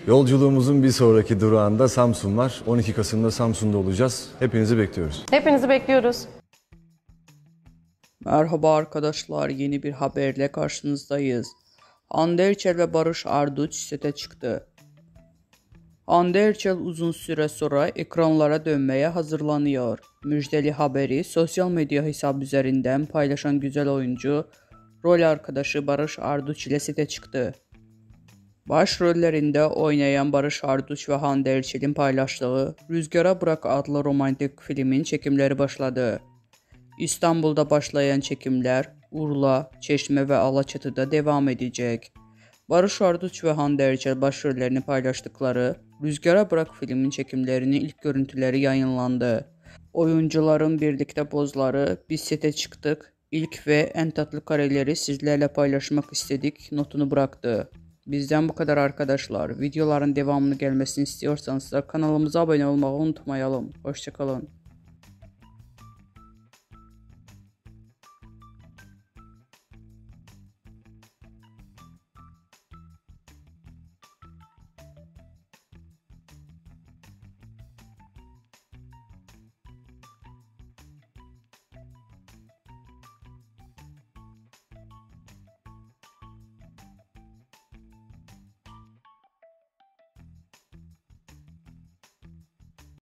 Yolculuğumuzun bir sonraki durağında Samsun var. 12 Kasım'da Samsun'da olacağız. Hepinizi bekliyoruz. Hepinizi bekliyoruz. Merhaba arkadaşlar, yeni bir haberle karşınızdayız. Hande Erçel ve Barış Arduç sete çıktı. Hande Erçel uzun süre sonra ekranlara dönmeye hazırlanıyor. Müjdeli haberi sosyal medya hesabı üzerinden paylaşan güzel oyuncu, rol arkadaşı Barış Arduç ile sete çıktı. Başrollerinde oynayan Barış Arduç ve Hande Erçel'in paylaştığı Rüzgara Bırak adlı romantik filmin çekimleri başladı. İstanbul'da başlayan çekimler Urla, Çeşme ve Alaçatı'da devam edecek. Barış Arduç ve Hande Erçel başrollerini paylaştıkları Rüzgara Bırak filmin çekimlerinin ilk görüntüleri yayınlandı. Oyuncuların birlikte pozları "Biz sete çıktık, ilk ve en tatlı kareleri sizlerle paylaşmak istedik" notunu bıraktı. Bizden bu kadar arkadaşlar. Videoların devamını gelmesini istiyorsanız da kanalımıza abone olmayı unutmayalım. Hoşça kalın.